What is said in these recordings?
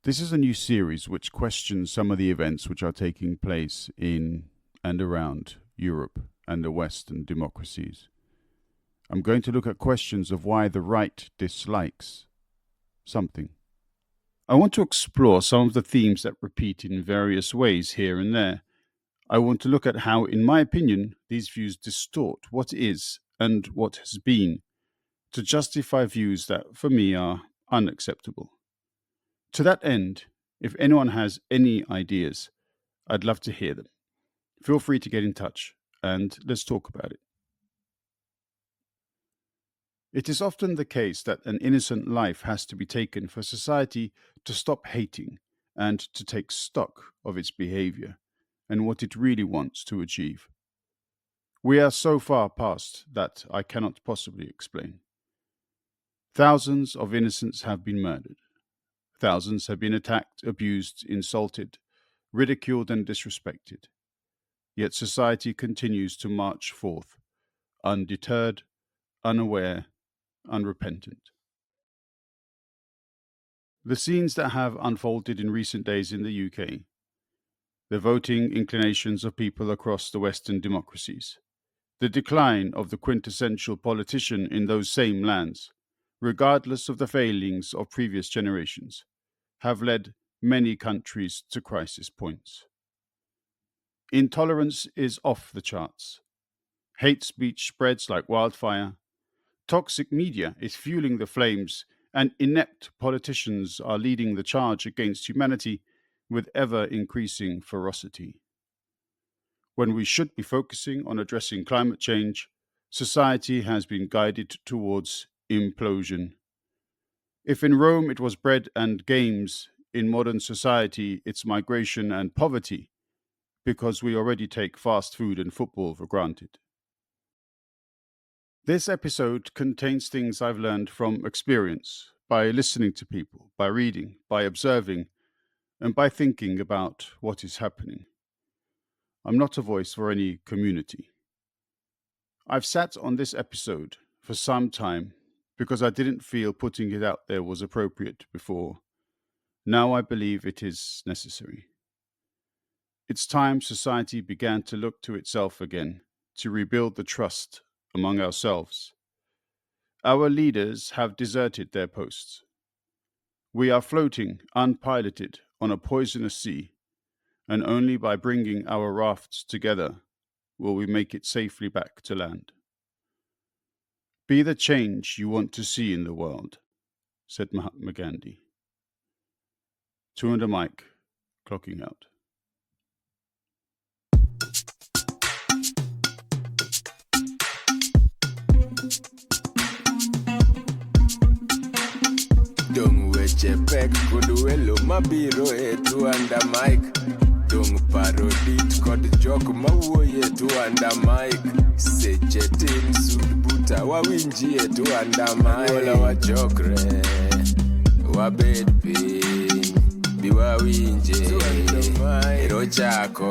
This is a new series which questions some of the events which are taking place in and around Europe and the Western democracies. I'm going to look at questions of why the right dislikes something. I want to explore some of the themes that repeat in various ways here and there. I want to look at how, in my opinion, these views distort what is and what has been to justify views that, for me, are unacceptable. To that end, if anyone has any ideas, I'd love to hear them. Feel free to get in touch and let's talk about it. It is often the case that an innocent life has to be taken for society to stop hating and to take stock of its behavior and what it really wants to achieve. We are so far past that I cannot possibly explain. Thousands of innocents have been murdered. Thousands have been attacked, abused, insulted, ridiculed, and disrespected. Yet society continues to march forth, undeterred, unaware, unrepentant. The scenes that have unfolded in recent days in the UK, the voting inclinations of people across the Western democracies, the decline of the quintessential politician in those same lands, regardless of the failings of previous generations, have led many countries to crisis points. Intolerance is off the charts. Hate speech spreads like wildfire. Toxic media is fueling the flames, and inept politicians are leading the charge against humanity with ever increasing ferocity. When we should be focusing on addressing climate change, society has been guided towards implosion. If in Rome it was bread and games, in modern society it's migration and poverty, because we already take fast food and football for granted. This episode contains things I've learned from experience, by listening to people, by reading, by observing, and by thinking about what is happening. I'm not a voice for any community. I've sat on this episode for some time because I didn't feel putting it out there was appropriate before. Now I believe it is necessary. It's time society began to look to itself again, to rebuild the trust among ourselves. Our leaders have deserted their posts. We are floating, unpiloted, on a poisonous sea, and only by bringing our rafts together will we make it safely back to land. Be the change you want to see in the world, said Mahatma Gandhi. Two on the mic, clocking out. Dung weche pek kod welo mabiro tu under mic. Dung parodit kod jok mawuoye tu under mic. Seche tin sud buta wawinji tu under mic. Wala wachokre wabed piny bi wawinje ero chako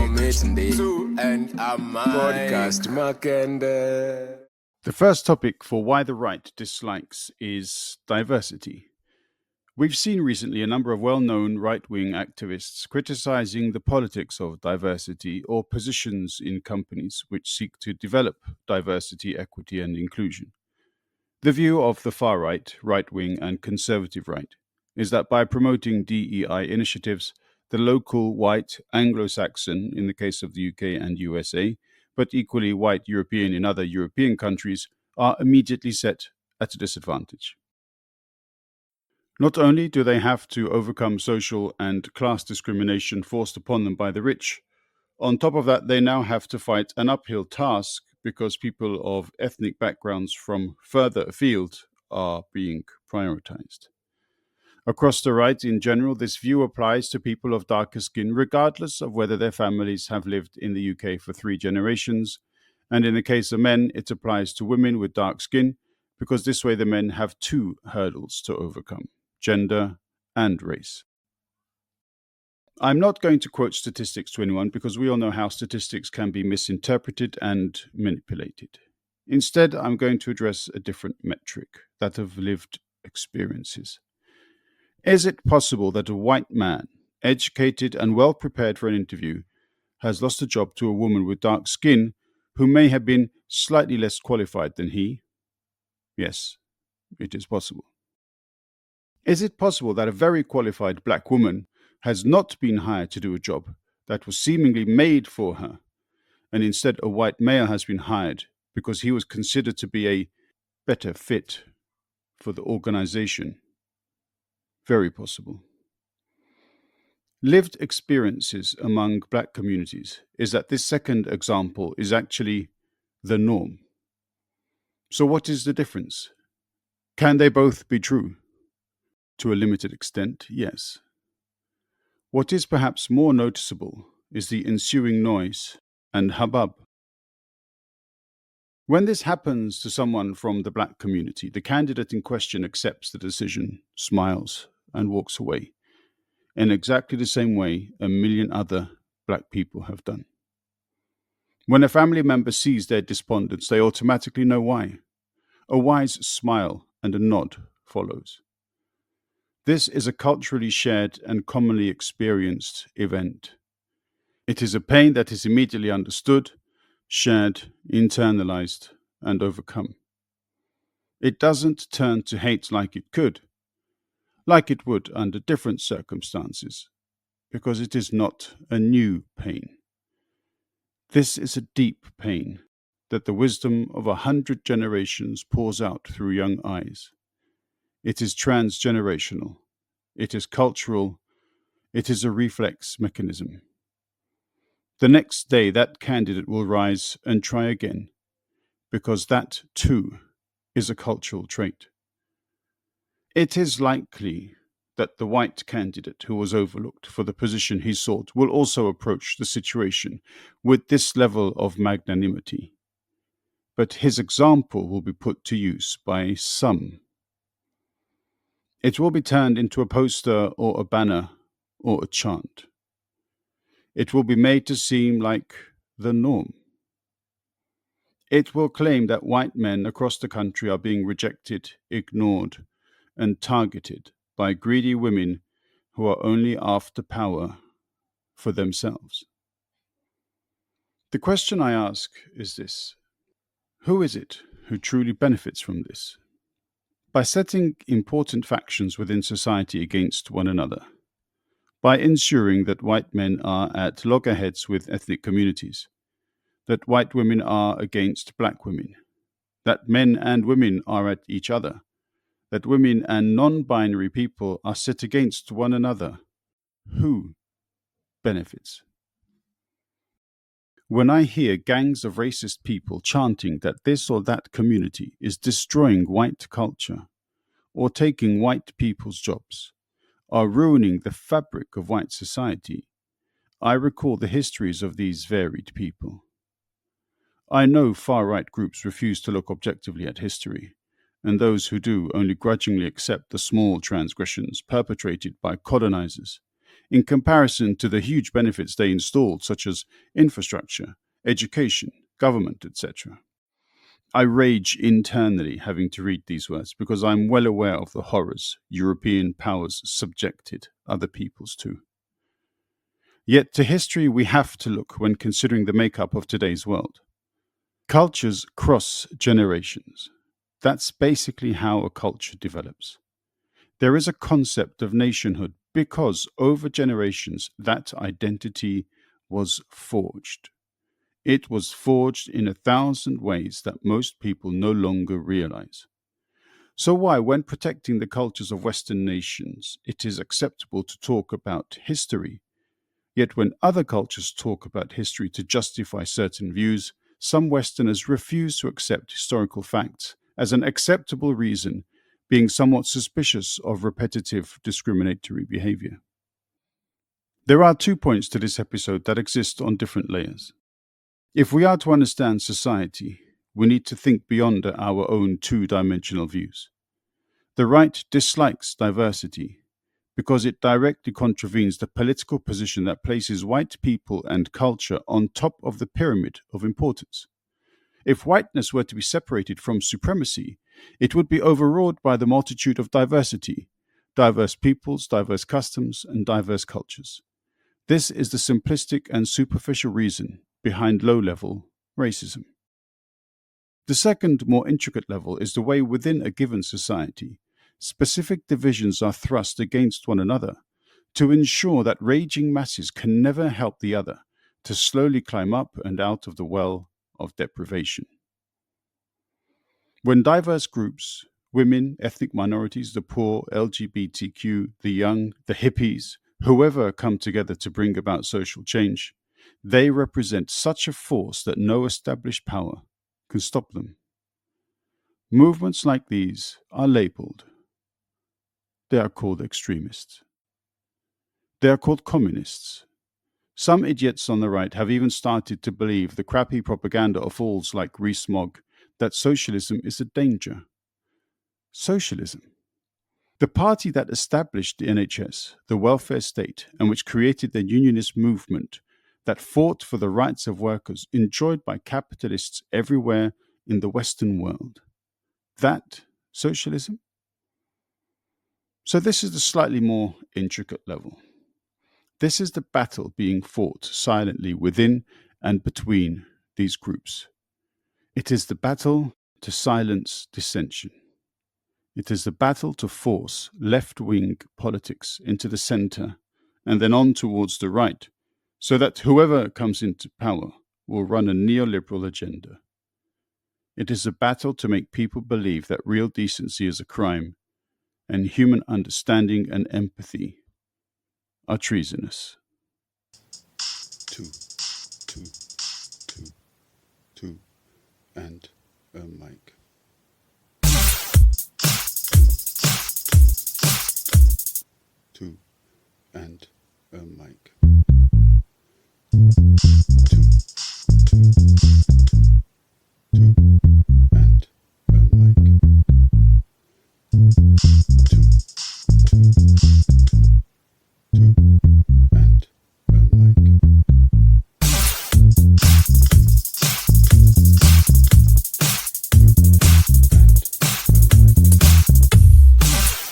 mit ndi and a mic podcast makende. The first topic for why the right dislikes is diversity. We've seen recently a number of well-known right-wing activists criticizing the politics of diversity or positions in companies which seek to develop diversity, equity, and inclusion. The view of the far right, right-wing, and conservative right is that by promoting DEI initiatives, the local white Anglo-Saxon, in the case of the UK and USA, but equally white European in other European countries, are immediately set at a disadvantage. Not only do they have to overcome social and class discrimination forced upon them by the rich, on top of that, they now have to fight an uphill task because people of ethnic backgrounds from further afield are being prioritized. Across the right in general, this view applies to people of darker skin regardless of whether their families have lived in the UK for 3 generations, and in the case of men, it applies to women with dark skin because this way the men have 2 hurdles to overcome: gender and race. I'm not going to quote statistics to anyone because we all know how statistics can be misinterpreted and manipulated. Instead, I'm going to address a different metric, that of lived experiences. Is it possible that a white man, educated and well prepared for an interview, has lost a job to a woman with dark skin who may have been slightly less qualified than he? Yes, it is possible. Is it possible that a very qualified black woman has not been hired to do a job that was seemingly made for her, and instead a white male has been hired because he was considered to be a better fit for the organization? Very possible. Lived experiences among black communities is that this second example is actually the norm. So what is the difference? Can they both be true? To a limited extent, yes. What is perhaps more noticeable is the ensuing noise and hubbub. When this happens to someone from the black community, the candidate in question accepts the decision, smiles, and walks away, in exactly the same way a million other black people have done. When a family member sees their despondence, they automatically know why. A wise smile and a nod follows. This is a culturally shared and commonly experienced event. It is a pain that is immediately understood, shared, internalized, and overcome. It doesn't turn to hate like it could, like it would under different circumstances, because it is not a new pain. This is a deep pain that the wisdom of 100 generations pours out through young eyes. It is transgenerational. It is cultural. It is a reflex mechanism. The next day, that candidate will rise and try again, because that, too, is a cultural trait. It is likely that the white candidate who was overlooked for the position he sought will also approach the situation with this level of magnanimity. But his example will be put to use by some. It will be turned into a poster or a banner or a chant. It will be made to seem like the norm. It will claim that white men across the country are being rejected, ignored, and targeted by greedy women who are only after power for themselves. The question I ask is this: who is it who truly benefits from this? By setting important factions within society against one another, by ensuring that white men are at loggerheads with ethnic communities, that white women are against black women, that men and women are at each other, that women and non-binary people are set against one another. Who benefits? When I hear gangs of racist people chanting that this or that community is destroying white culture, or taking white people's jobs, are ruining the fabric of white society, I recall the histories of these varied people. I know far-right groups refuse to look objectively at history, and those who do only grudgingly accept the small transgressions perpetrated by colonizers, in comparison to the huge benefits they installed, such as infrastructure, education, government, etc. I rage internally having to read these words because I'm well aware of the horrors European powers subjected other peoples to. Yet to history we have to look when considering the makeup of today's world. Cultures cross generations. That's basically how a culture develops. There is a concept of nationhood because over generations that identity was forged. It was forged in 1,000 ways that most people no longer realize. So why, when protecting the cultures of Western nations, it is acceptable to talk about history, yet when other cultures talk about history to justify certain views, some Westerners refuse to accept historical facts as an acceptable reason, being somewhat suspicious of repetitive discriminatory behavior. There are 2 points to this episode that exist on different layers. If we are to understand society, we need to think beyond our own two-dimensional views. The right dislikes diversity because it directly contravenes the political position that places white people and culture on top of the pyramid of importance. If whiteness were to be separated from supremacy, it would be overawed by the multitude of diversity, diverse peoples, diverse customs, and diverse cultures. This is the simplistic and superficial reason behind low-level racism. The second, more intricate level is the way within a given society, specific divisions are thrust against one another to ensure that raging masses can never help the other to slowly climb up and out of the well of deprivation. When diverse groups, women, ethnic minorities, the poor, LGBTQ, the young, the hippies, whoever come together to bring about social change, they represent such a force that no established power can stop them. Movements like these are labeled. They are called extremists. They are called communists. Some idiots on the right have even started to believe the crappy propaganda of fools like Rees-Mogg that socialism is a danger. Socialism. The party that established the NHS, the welfare state, and which created the unionist movement that fought for the rights of workers enjoyed by capitalists everywhere in the Western world. That socialism? So this is the slightly more intricate level. This is the battle being fought silently within and between these groups. It is the battle to silence dissension. It is the battle to force left-wing politics into the center and then on towards the right, so that whoever comes into power will run a neoliberal agenda. It is a battle to make people believe that real decency is a crime and human understanding and empathy are treasonous. Two, and a mic. Two, and a mic. Two.